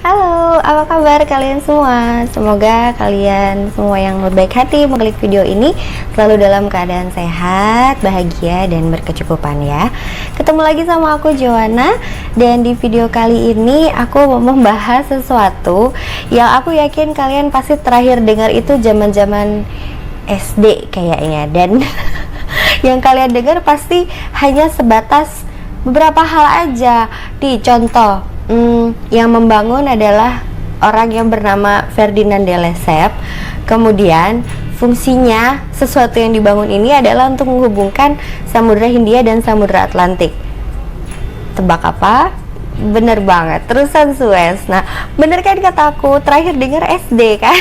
Halo, apa kabar kalian semua? Semoga kalian semua yang berbaik hati mengklik video ini selalu dalam keadaan sehat, bahagia, dan berkecukupan ya. Ketemu lagi sama aku Joanna, dan di video kali ini aku mau membahas sesuatu yang aku yakin kalian pasti terakhir dengar itu zaman-zaman SD kayaknya. Dan yang kalian dengar pasti hanya sebatas beberapa hal aja. Di contoh, yang membangun adalah orang yang bernama Ferdinand de Lesseps. Kemudian fungsinya sesuatu yang dibangun ini adalah untuk menghubungkan Samudra Hindia dan Samudra Atlantik. Tebak apa? Bener banget, terusan Suez. Nah, bener kan kataku, terakhir dengar SD kan?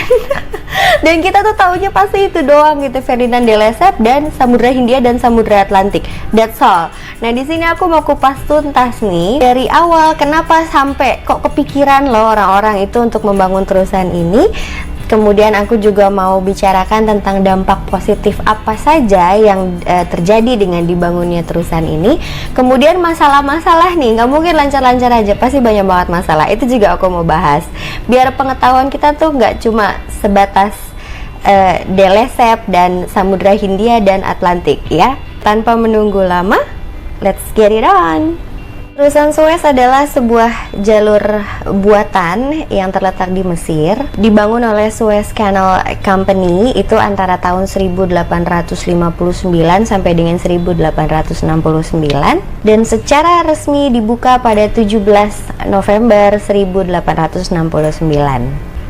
Dan kita tuh taunya pasti itu doang gitu, Ferdinand de Lesseps dan Samudra Hindia dan Samudra Atlantik. That's all. Nah, di sini aku mau kupas tuntas nih dari awal kenapa sampai kok kepikiran loh orang-orang itu untuk membangun terusan ini. Kemudian aku juga mau bicarakan tentang dampak positif apa saja yang terjadi dengan dibangunnya terusan ini. Kemudian masalah-masalah nih, nggak mungkin lancar-lancar aja, pasti banyak banget masalah. Itu juga aku mau bahas. Biar pengetahuan kita tuh nggak cuma sebatas de Lesseps dan Samudra Hindia dan Atlantik ya. Tanpa menunggu lama, let's get it on. Terusan Suez adalah sebuah jalur buatan yang terletak di Mesir, dibangun oleh Suez Canal Company itu antara tahun 1859 sampai dengan 1869, dan secara resmi dibuka pada 17 November 1869.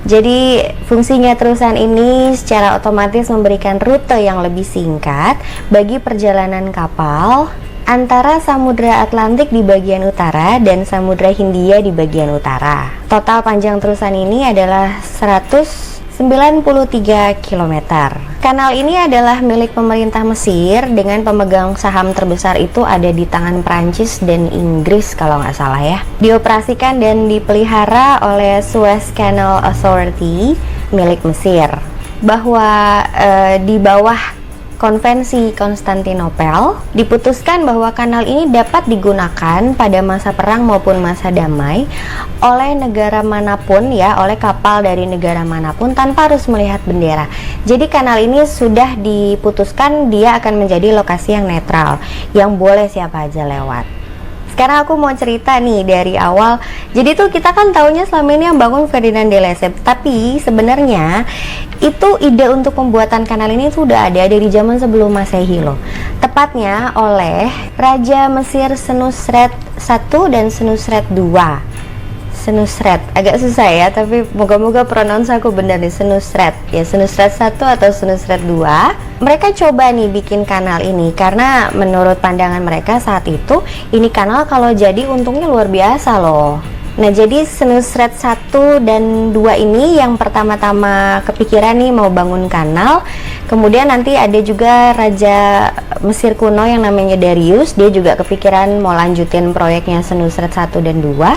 Jadi fungsinya terusan ini secara otomatis memberikan rute yang lebih singkat bagi perjalanan kapal antara Samudra Atlantik di bagian utara dan Samudra Hindia di bagian utara. Total panjang terusan ini adalah 193 km. Kanal ini adalah milik pemerintah Mesir dengan pemegang saham terbesar itu ada di tangan Prancis dan Inggris kalau nggak salah ya. Dioperasikan dan dipelihara oleh Suez Canal Authority milik Mesir. Bahwa di bawah Konvensi Konstantinopel diputuskan bahwa kanal ini dapat digunakan pada masa perang maupun masa damai oleh negara manapun ya, oleh kapal dari negara manapun tanpa harus melihat bendera. Jadi kanal ini sudah diputuskan dia akan menjadi lokasi yang netral, yang boleh siapa aja lewat. Sekarang aku mau cerita nih dari awal. Jadi tuh kita kan taunya selama ini yang bangun Ferdinand de Lesseps, tapi sebenarnya itu ide untuk pembuatan kanal ini tuh udah ada dari zaman sebelum Masehi loh. Tepatnya oleh Raja Mesir Senusret I dan Senusret II. Senusret, agak susah ya, tapi moga-moga pronounce aku benar nih, Senusret ya, Senusret I atau Senusret II. Mereka coba nih bikin kanal ini karena menurut pandangan mereka saat itu ini kanal kalau jadi untungnya luar biasa loh. Nah, jadi Senusret I dan II ini yang pertama-tama kepikiran nih mau bangun kanal. Kemudian nanti ada juga Raja Mesir kuno yang namanya Darius, dia juga kepikiran mau lanjutin proyeknya Senusret I dan II.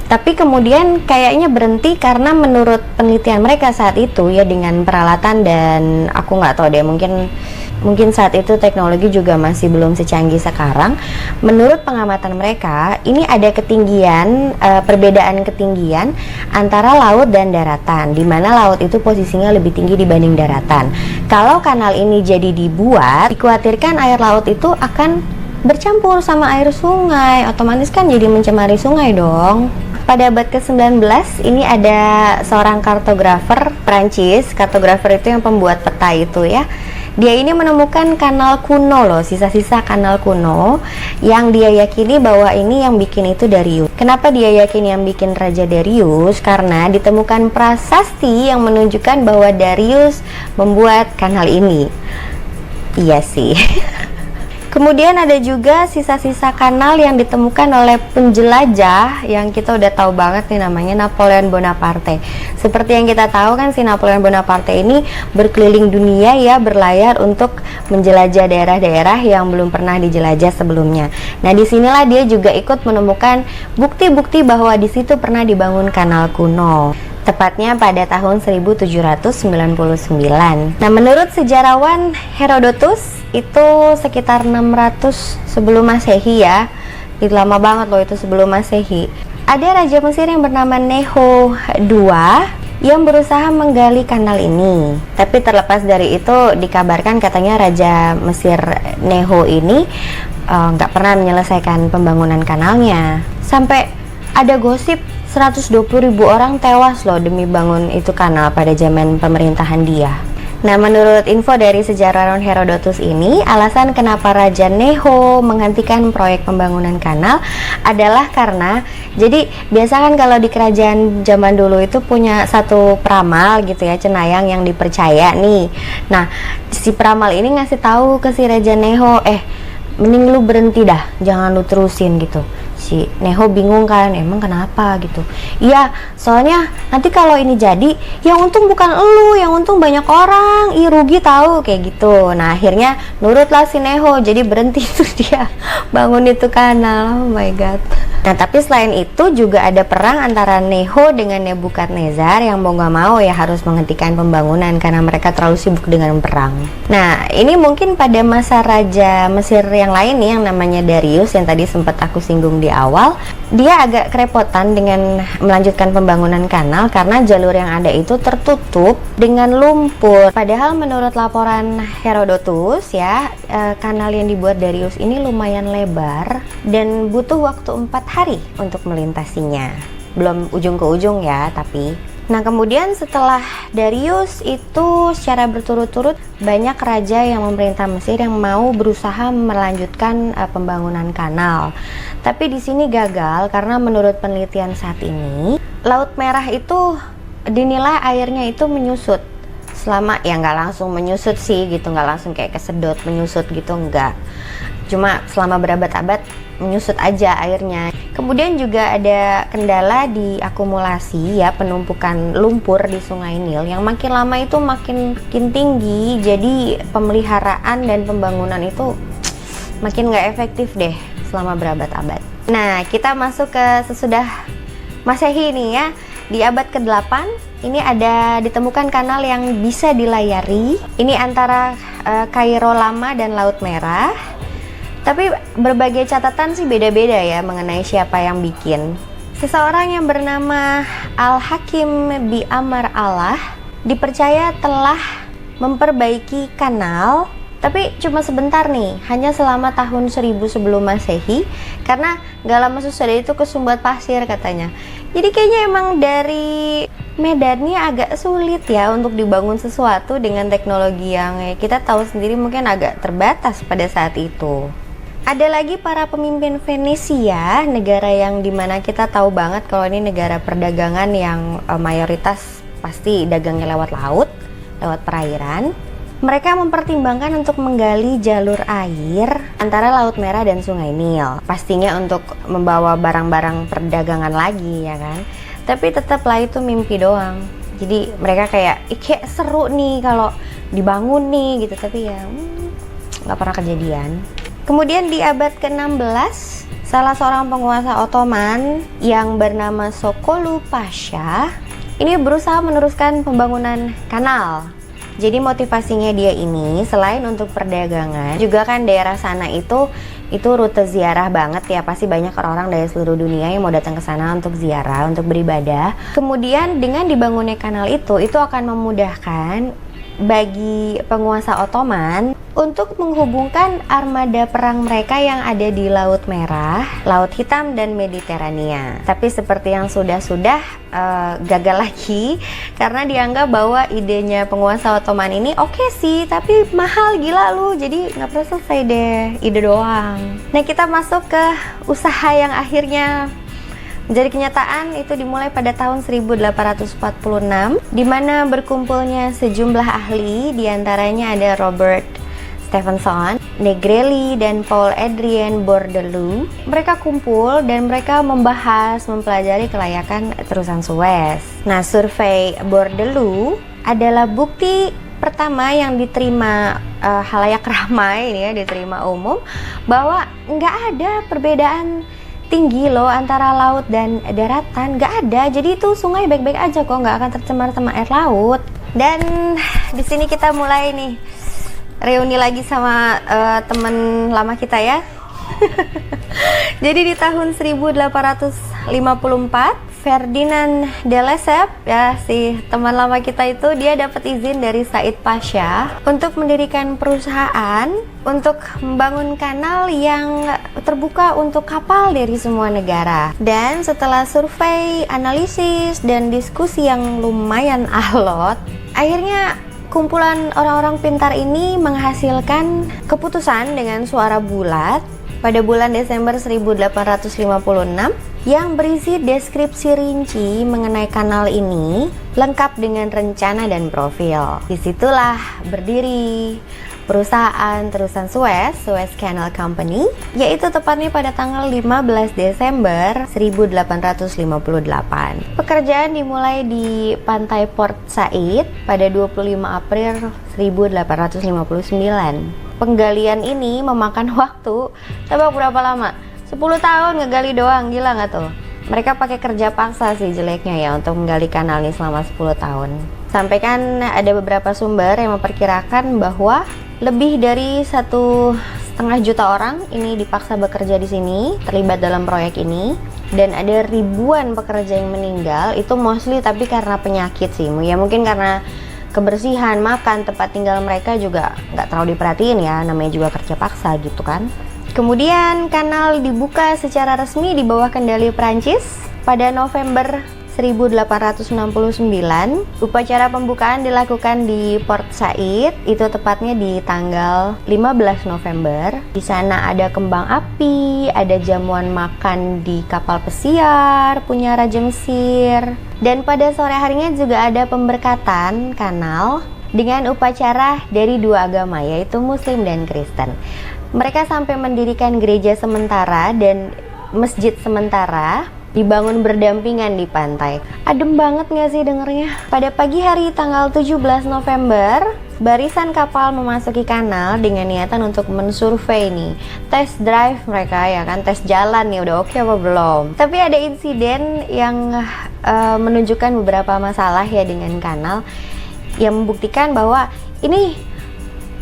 Tapi kemudian kayaknya berhenti karena menurut penelitian mereka saat itu ya, dengan peralatan dan aku nggak tahu deh, mungkin saat itu teknologi juga masih belum secanggih sekarang. Menurut pengamatan mereka ini ada ketinggian, perbedaan ketinggian antara laut dan daratan, di mana laut itu posisinya lebih tinggi dibanding daratan. Kalau kanal ini jadi dibuat, dikhawatirkan air laut itu akan bercampur sama air sungai, otomatis kan jadi mencemari sungai dong. Pada abad ke-19 ini ada seorang kartografer Prancis. Kartografer itu yang pembuat peta itu ya. Dia ini menemukan kanal kuno loh, sisa-sisa kanal kuno yang dia yakini bahwa ini yang bikin itu Darius. Kenapa dia yakin yang bikin Raja Darius? Karena ditemukan prasasti yang menunjukkan bahwa Darius membuat kanal ini. Iya sih. Kemudian ada juga sisa-sisa kanal yang ditemukan oleh penjelajah yang kita udah tahu banget nih, namanya Napoleon Bonaparte. Seperti yang kita tahu kan, si Napoleon Bonaparte ini berkeliling dunia ya, berlayar untuk menjelajah daerah-daerah yang belum pernah dijelajah sebelumnya. Nah, disinilah dia juga ikut menemukan bukti-bukti bahwa di situ pernah dibangun kanal kuno. Tepatnya pada tahun 1799. Nah, menurut sejarawan Herodotus itu sekitar 600 sebelum Masehi ya. Itu lama banget loh itu sebelum Masehi. Ada Raja Mesir yang bernama Neho II yang berusaha menggali kanal ini. Tapi terlepas dari itu, dikabarkan katanya Raja Mesir Neho ini nggak pernah menyelesaikan pembangunan kanalnya. Sampai ada gosip 120.000 orang tewas loh demi bangun itu kanal pada zaman pemerintahan dia. Nah, menurut info dari sejarawan Herodotus ini, alasan kenapa Raja Neho menghentikan proyek pembangunan kanal adalah karena, jadi biasa kan kalau di kerajaan zaman dulu itu punya satu peramal gitu ya, cenayang yang dipercaya nih. Nah, si peramal ini ngasih tahu ke si Raja Neho, mending lu berhenti dah, jangan lu terusin gitu. Si Neho bingung kan, emang kenapa gitu. Iya, soalnya nanti kalau ini jadi, yang untung bukan elu, yang untung banyak orang, rugi tahu kayak gitu. Nah, akhirnya nurutlah si Neho, jadi berhenti tuh dia bangun itu kanal. Oh my god. Nah, tapi selain itu juga ada perang antara Neho dengan Nebukadnezar yang mau gak mau ya harus menghentikan pembangunan karena mereka terlalu sibuk dengan perang. Nah, ini mungkin pada masa Raja Mesir yang lain nih, yang namanya Darius yang tadi sempat aku singgung di awal, dia agak kerepotan dengan melanjutkan pembangunan kanal karena jalur yang ada itu tertutup dengan lumpur. Padahal menurut laporan Herodotus ya, kanal yang dibuat Darius ini lumayan lebar dan butuh waktu 4 hari untuk melintasinya. Belum ujung ke ujung ya, tapi nah, kemudian setelah Darius itu secara berturut-turut banyak raja yang memerintah Mesir yang mau berusaha melanjutkan pembangunan kanal. Tapi di sini gagal karena menurut penelitian saat ini, Laut Merah itu dinilai airnya itu menyusut. Selama ya nggak langsung menyusut sih gitu, nggak langsung kayak kesedot menyusut gitu, nggak. Cuma selama berabad-abad menyusut aja airnya. Kemudian juga ada kendala di akumulasi ya, penumpukan lumpur di Sungai Nil yang makin lama itu makin tinggi, jadi pemeliharaan dan pembangunan itu makin nggak efektif deh selama berabad-abad. Nah, kita masuk ke sesudah Masehi nih ya, di abad ke-8 ini ada ditemukan kanal yang bisa dilayari. Ini antara Kairo Lama dan Laut Merah. Tapi berbagai catatan sih beda-beda ya mengenai siapa yang bikin. Seseorang yang bernama Al-Hakim bi Amar Allah dipercaya telah memperbaiki kanal, tapi cuma sebentar nih, hanya selama tahun 1000 sebelum Masehi, karena gak lama sesudah itu kesumbat pasir katanya. Jadi kayaknya emang dari medannya agak sulit ya untuk dibangun sesuatu dengan teknologi yang kita tahu sendiri mungkin agak terbatas pada saat itu. Ada lagi para pemimpin Venesia, negara yang dimana kita tahu banget kalau ini negara perdagangan yang mayoritas pasti dagangnya lewat laut, lewat perairan. Mereka mempertimbangkan untuk menggali jalur air antara Laut Merah dan Sungai Nil. Pastinya untuk membawa barang-barang perdagangan lagi ya kan. Tapi tetaplah itu mimpi doang. Jadi mereka kayak seru nih kalau dibangun nih gitu, tapi ya nggak pernah kejadian. Kemudian di abad ke-16, salah seorang penguasa Ottoman yang bernama Sokolu Pasha ini berusaha meneruskan pembangunan kanal. Jadi motivasinya dia ini selain untuk perdagangan, juga kan daerah sana itu rute ziarah banget ya, pasti banyak orang-orang dari seluruh dunia yang mau datang ke sana untuk ziarah, untuk beribadah. Kemudian dengan dibangunnya kanal itu akan memudahkan bagi penguasa Ottoman untuk menghubungkan armada perang mereka yang ada di Laut Merah, Laut Hitam, dan Mediterania. Tapi seperti yang sudah-sudah gagal lagi karena dianggap bahwa idenya penguasa Ottoman ini oke sih, tapi mahal gila lu, jadi nggak pernah selesai deh, ide doang. Nah, kita masuk ke usaha yang akhirnya menjadi kenyataan, itu dimulai pada tahun 1846 di mana berkumpulnya sejumlah ahli, diantaranya ada Robert Stephenson, Negrelli, dan Paul Adrien Bourdaloue. Mereka kumpul dan mereka membahas, mempelajari kelayakan terusan Suez. Nah, survei Bourdaloue adalah bukti pertama yang diterima halayak ramai ini ya, diterima umum, bahwa nggak ada perbedaan tinggi loh antara laut dan daratan, nggak ada. Jadi itu sungai baik-baik aja kok, nggak akan tercemar sama air laut. Dan di sini kita mulai nih reuni lagi sama temen lama kita ya. Jadi di tahun 1854 Ferdinand de Lesseps, ya si teman lama kita itu, dia dapat izin dari Said Pasha untuk mendirikan perusahaan untuk membangun kanal yang terbuka untuk kapal dari semua negara. Dan setelah survei, analisis, dan diskusi yang lumayan alot, akhirnya kumpulan orang-orang pintar ini menghasilkan keputusan dengan suara bulat pada bulan Desember 1856 yang berisi deskripsi rinci mengenai kanal ini lengkap dengan rencana dan profil. Disitulah berdiri perusahaan terusan Suez, Suez Canal Company, yaitu tepatnya pada tanggal 15 Desember 1858. Pekerjaan dimulai di pantai Port Said pada 25 April 1859. Penggalian ini memakan waktu, tebak berapa lama? 10 tahun ngegali doang, gila nggak tuh? Mereka pakai kerja paksa sih jeleknya ya untuk menggali kanal ini selama 10 tahun. Sampai kan ada beberapa sumber yang memperkirakan bahwa lebih dari 1,5 juta orang ini dipaksa bekerja di sini, terlibat dalam proyek ini, dan ada ribuan pekerja yang meninggal. Itu mostly tapi karena penyakit sih, ya mungkin karena kebersihan, makan, tempat tinggal mereka juga nggak terlalu diperhatiin ya, namanya juga kerja paksa gitu kan. Kemudian kanal dibuka secara resmi di bawah kendali Prancis pada November 1869. Upacara pembukaan dilakukan di Port Said, itu tepatnya di tanggal 15 November. Di sana ada kembang api, ada jamuan makan di kapal pesiar punya Raja Mesir. Dan pada sore harinya juga ada pemberkatan kanal dengan upacara dari dua agama, yaitu Muslim dan Kristen. Mereka sampai mendirikan gereja sementara dan masjid sementara dibangun berdampingan di pantai. Adem banget gak sih dengernya? Pada pagi hari tanggal 17 November, barisan kapal memasuki kanal dengan niatan untuk mensurvei nih, test drive mereka ya kan, tes jalan nih udah oke apa belum. Tapi ada insiden yang menunjukkan beberapa masalah ya dengan kanal, yang membuktikan bahwa ini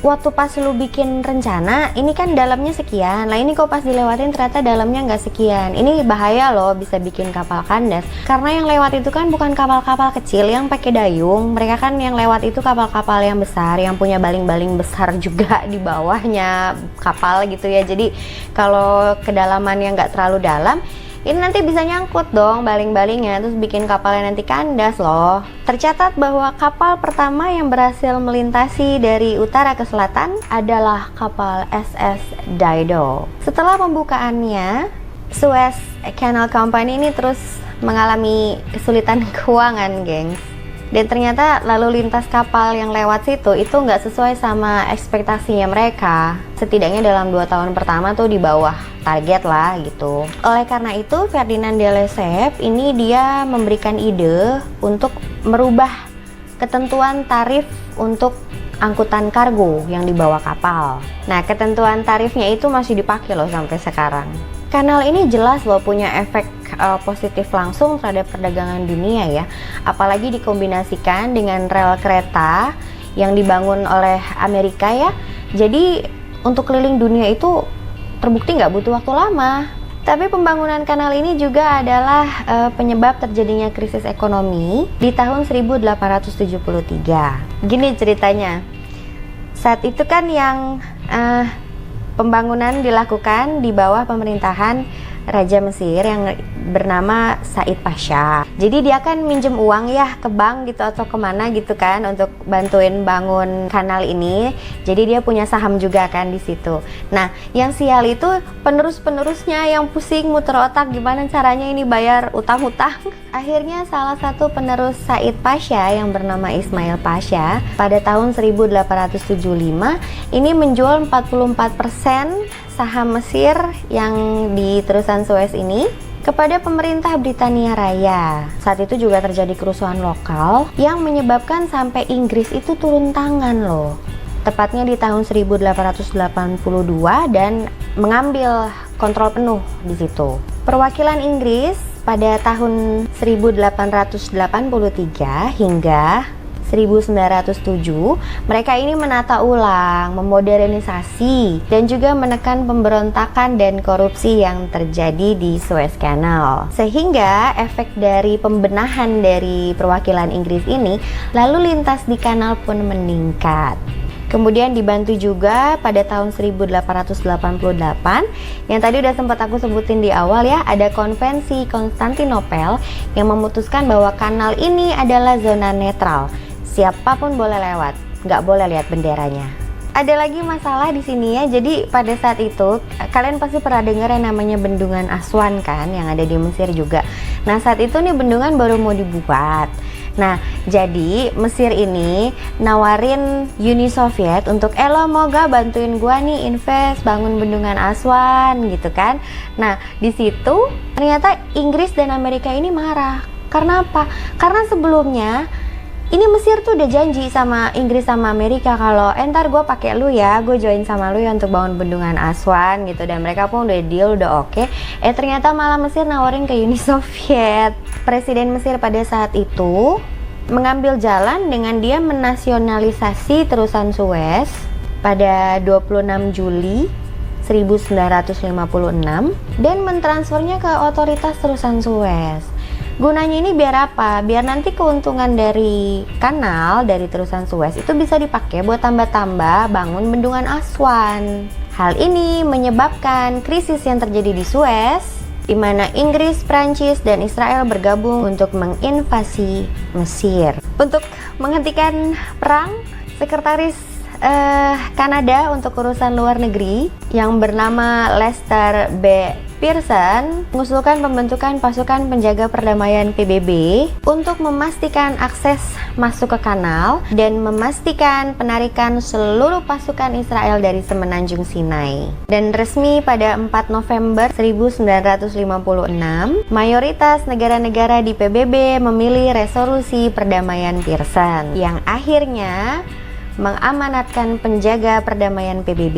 waktu pas lu bikin rencana, ini kan dalamnya sekian, lah ini kok pas dilewatin ternyata dalamnya nggak sekian. Ini bahaya loh, bisa bikin kapal kandas. Karena yang lewat itu kan bukan kapal-kapal kecil yang pakai dayung. Mereka kan yang lewat itu kapal-kapal yang besar, yang punya baling-baling besar juga di bawahnya kapal gitu ya. Jadi kalau kedalamannya nggak terlalu dalam, ini nanti bisa nyangkut dong baling-balingnya, terus bikin kapalnya nanti kandas loh. Tercatat bahwa kapal pertama yang berhasil melintasi dari utara ke selatan adalah kapal SS Dido. Setelah pembukaannya, Suez Canal Company ini terus mengalami kesulitan keuangan, gengs. Dan ternyata lalu lintas kapal yang lewat situ itu nggak sesuai sama ekspektasinya mereka. Setidaknya dalam 2 tahun pertama tuh di bawah target lah gitu. Oleh karena itu Ferdinand de Lesseps ini dia memberikan ide untuk merubah ketentuan tarif untuk angkutan kargo yang dibawa kapal. Nah, ketentuan tarifnya itu masih dipakai loh sampai sekarang. Kanal ini jelas loh punya efek positif langsung terhadap perdagangan dunia ya, apalagi dikombinasikan dengan rel kereta yang dibangun oleh Amerika ya. Jadi untuk keliling dunia itu terbukti nggak butuh waktu lama. Tapi pembangunan kanal ini juga adalah penyebab terjadinya krisis ekonomi di tahun 1873. Gini ceritanya, saat itu kan yang pembangunan dilakukan di bawah pemerintahan Raja Mesir yang bernama Said Pasha. Jadi dia kan minjem uang ya ke bank gitu atau kemana gitu kan untuk bantuin bangun kanal ini. Jadi dia punya saham juga kan di situ. Nah, yang sial itu penerus-penerusnya yang pusing muter otak gimana caranya ini bayar utang-utang. Akhirnya salah satu penerus Said Pasha yang bernama Ismail Pasha pada tahun 1875 ini menjual 44% saham Mesir yang di terusan Suez ini kepada pemerintah Britania Raya. Saat itu juga terjadi kerusuhan lokal yang menyebabkan sampai Inggris itu turun tangan loh. Tepatnya di tahun 1882 dan mengambil kontrol penuh di situ. Perwakilan Inggris pada tahun 1883 hingga 1907, mereka ini menata ulang, memodernisasi, dan juga menekan pemberontakan dan korupsi yang terjadi di Suez Canal. Sehingga efek dari pembenahan dari perwakilan Inggris ini, lalu lintas di kanal pun meningkat. Kemudian dibantu juga pada tahun 1888 yang tadi udah sempat aku sebutin di awal ya, ada konvensi Konstantinopel yang memutuskan bahwa kanal ini adalah zona netral. Siapapun boleh lewat, nggak boleh lihat benderanya. Ada lagi masalah di sini ya, jadi pada saat itu kalian pasti pernah dengar yang namanya Bendungan Aswan kan, yang ada di Mesir juga. Nah saat itu nih bendungan baru mau dibuat. Nah, jadi Mesir ini nawarin Uni Soviet untuk lo mau gak bantuin gua nih invest bangun bendungan Aswan gitu kan. Nah, di situ ternyata Inggris dan Amerika ini marah. Karena apa? Karena sebelumnya ini Mesir tuh udah janji sama Inggris sama Amerika kalau entar gue pakai lu ya, gue join sama lu ya untuk bangun bendungan Aswan gitu, dan mereka pun udah deal, udah oke. Ternyata malah Mesir nawarin ke Uni Soviet. Presiden Mesir pada saat itu mengambil jalan dengan dia menasionalisasi terusan Suez pada 26 Juli 1956 dan mentransfernya ke otoritas terusan Suez. Gunanya ini biar apa? Biar nanti keuntungan dari kanal, dari terusan Suez itu bisa dipakai buat tambah-tambah bangun bendungan Aswan. Hal ini menyebabkan krisis yang terjadi di Suez, di mana Inggris, Prancis, dan Israel bergabung untuk menginvasi Mesir. Untuk menghentikan perang, sekretaris Kanada untuk urusan luar negeri yang bernama Lester B. Pearson mengusulkan pembentukan pasukan penjaga perdamaian PBB untuk memastikan akses masuk ke kanal dan memastikan penarikan seluruh pasukan Israel dari semenanjung Sinai. Dan resmi pada 4 November 1956, mayoritas negara-negara di PBB memilih resolusi perdamaian Pearson yang akhirnya mengamanatkan penjaga perdamaian PBB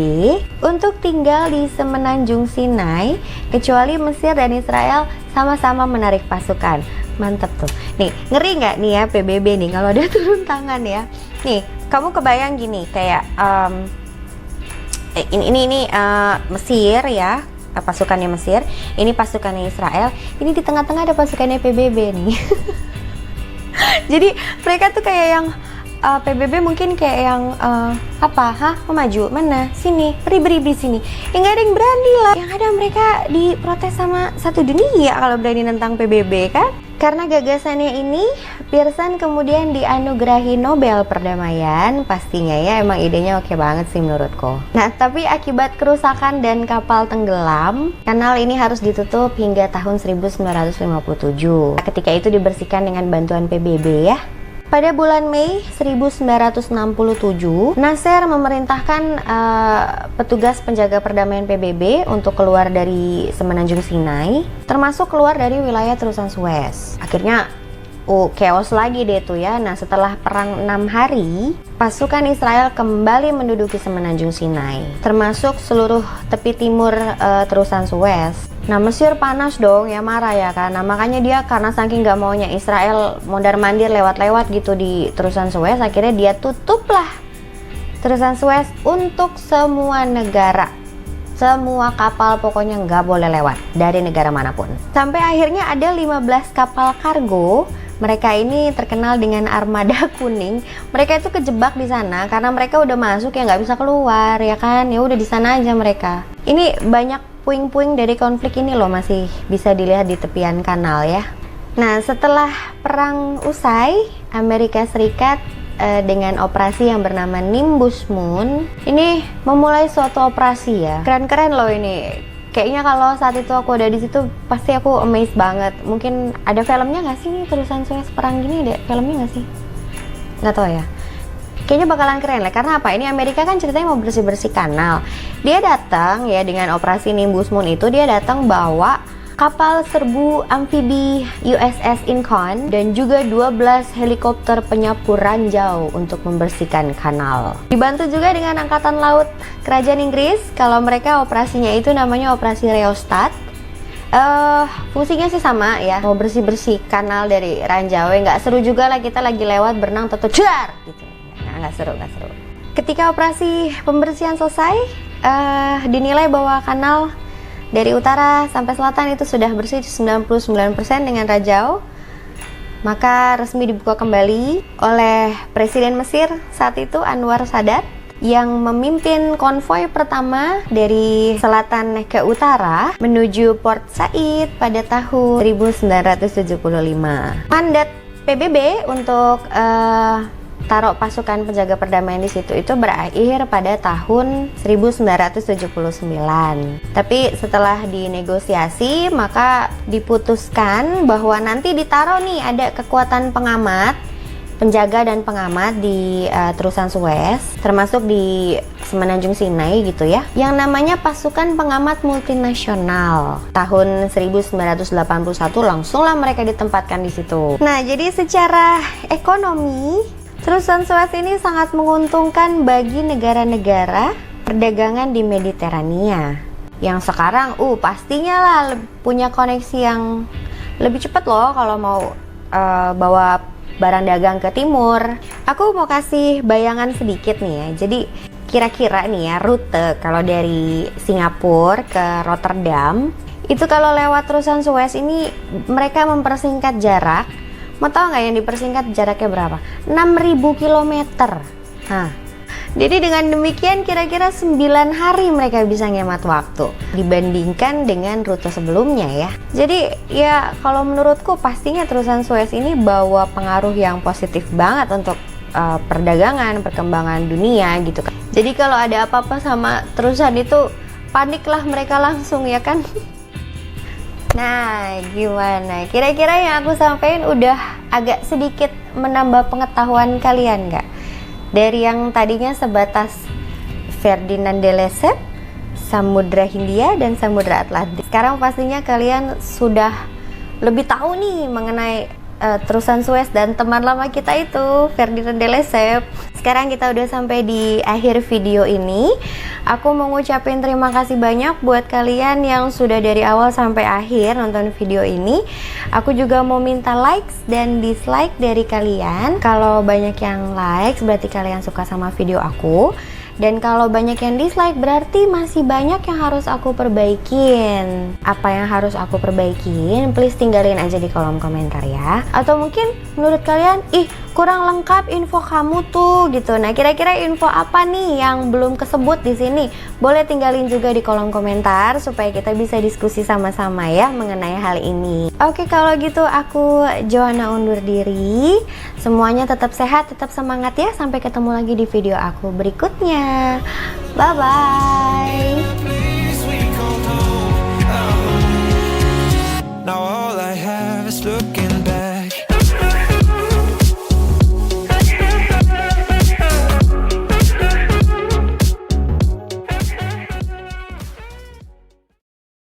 untuk tinggal di semenanjung Sinai kecuali Mesir dan Israel sama-sama menarik pasukan. Mantap tuh. Nih, ngeri nggak nih ya PBB nih kalau ada turun tangan ya. Nih, kamu kebayang gini kayak ini Mesir ya, pasukannya Mesir, ini pasukannya Israel, ini di tengah-tengah ada pasukannya PBB nih. Jadi mereka tuh kayak yang PBB mungkin kayak yang mau maju mana sini beri sini, nggak ada yang berani lah. Yang ada mereka diprotes sama satu dunia kalau berani nentang PBB kan. Karena gagasannya ini, Pearson kemudian dianugerahi Nobel Perdamaian. Pastinya ya, emang idenya oke banget sih menurutku. Nah, tapi akibat kerusakan dan kapal tenggelam, kanal ini harus ditutup hingga tahun 1957. Ketika itu dibersihkan dengan bantuan PBB ya. Pada bulan Mei 1967, Nasser memerintahkan petugas penjaga perdamaian PBB untuk keluar dari semenanjung Sinai, termasuk keluar dari wilayah terusan Suez. Akhirnya chaos lagi deh tuh ya. Nah, setelah perang 6 hari, pasukan Israel kembali menduduki semenanjung Sinai, termasuk seluruh tepi timur terusan Suez. Nah, Mesir panas dong ya, marah ya kan. Nah, makanya dia karena saking gak maunya Israel mondar-mandir lewat-lewat gitu di terusan Suez, akhirnya dia tutuplah terusan Suez untuk semua negara. Semua kapal pokoknya nggak boleh lewat dari negara manapun. Sampai akhirnya ada 15 kapal kargo. Mereka ini terkenal dengan armada kuning. Mereka itu kejebak di sana karena mereka udah masuk ya nggak bisa keluar ya kan. Ya udah di sana aja mereka. Ini banyak puing-puing dari konflik ini loh masih bisa dilihat di tepian kanal ya. Nah, setelah perang usai, Amerika Serikat dengan operasi yang bernama Nimbus Moon ini memulai suatu operasi ya. Keren-keren loh ini. Kayaknya kalau saat itu aku ada di situ pasti aku amazed banget. Mungkin ada filmnya nggak sih nih terusan Suez perang gini, ada filmnya nggak sih? Nggak tahu ya. Kayaknya bakalan keren lah, karena apa? Ini Amerika kan ceritanya mau bersih-bersih kanal. Dia datang ya dengan operasi Nimbus Moon itu, dia datang bawa kapal serbu amfibi USS Incon dan juga 12 helikopter penyapu ranjau untuk membersihkan kanal. Dibantu juga dengan angkatan laut kerajaan Inggris. Kalau mereka operasinya itu namanya operasi Rheostat. Fungsinya sih sama ya, mau bersih-bersih kanal dari ranjau. Nggak seru juga lah kita lagi lewat berenang jar gitu. Nggak seru. Ketika operasi pembersihan selesai, dinilai bahwa kanal dari utara sampai selatan itu sudah bersih 99% dengan ranjau. Maka resmi dibuka kembali oleh Presiden Mesir saat itu, Anwar Sadat, yang memimpin konvoi pertama dari selatan ke utara menuju Port Said pada tahun 1975. Mandat PBB untuk taruh pasukan penjaga perdamaian di situ itu berakhir pada tahun 1979. Tapi setelah dinegosiasi maka diputuskan bahwa nanti ditaruh nih ada kekuatan penjaga dan pengamat di terusan Suez, termasuk di Semenanjung Sinai gitu ya, yang namanya pasukan pengamat multinasional. Tahun 1981 langsunglah mereka ditempatkan di situ. Nah, jadi secara ekonomi terusan Suez ini sangat menguntungkan bagi negara-negara perdagangan di Mediterania yang sekarang pastinya lah punya koneksi yang lebih cepat loh kalau mau bawa barang dagang ke timur. Aku mau kasih bayangan sedikit nih ya. Jadi kira-kira nih ya rute kalau dari Singapura ke Rotterdam itu kalau lewat terusan Suez ini mereka mempersingkat jarak. Mau tahu nggak yang dipersingkat jaraknya berapa? 6.000 km. Nah, jadi dengan demikian kira-kira 9 hari mereka bisa ngemat waktu dibandingkan dengan rute sebelumnya ya. Jadi ya kalau menurutku pastinya terusan Suez ini bawa pengaruh yang positif banget untuk perdagangan, perkembangan dunia gitu kan. Jadi kalau ada apa-apa sama terusan itu paniklah mereka langsung ya kan. Nah, gimana? Kira-kira yang aku sampaikan udah agak sedikit menambah pengetahuan kalian nggak? Dari yang tadinya sebatas Ferdinand de Lesseps, Samudra Hindia dan Samudra Atlantik. Sekarang pastinya kalian sudah lebih tahu nih mengenai terusan Suez dan teman lama kita itu Ferdinand de Lesseps. Sekarang kita udah sampai di akhir video ini. Aku mau ngucapin terima kasih banyak buat kalian yang sudah dari awal sampai akhir nonton video ini. Aku juga mau minta likes dan dislike dari kalian. Kalau banyak yang likes berarti kalian suka sama video aku. Dan kalau banyak yang dislike berarti masih banyak yang harus aku perbaikin. Apa yang harus aku perbaikin? Please tinggalin aja di kolom komentar ya. Atau mungkin menurut kalian, kurang lengkap info kamu tuh gitu. Nah, kira-kira info apa nih yang belum kesebut di sini? Boleh tinggalin juga di kolom komentar supaya kita bisa diskusi sama-sama ya mengenai hal ini. Oke, kalau gitu aku Joanna undur diri. Semuanya tetap sehat, tetap semangat ya. Sampai ketemu lagi di video aku berikutnya. Bye-bye.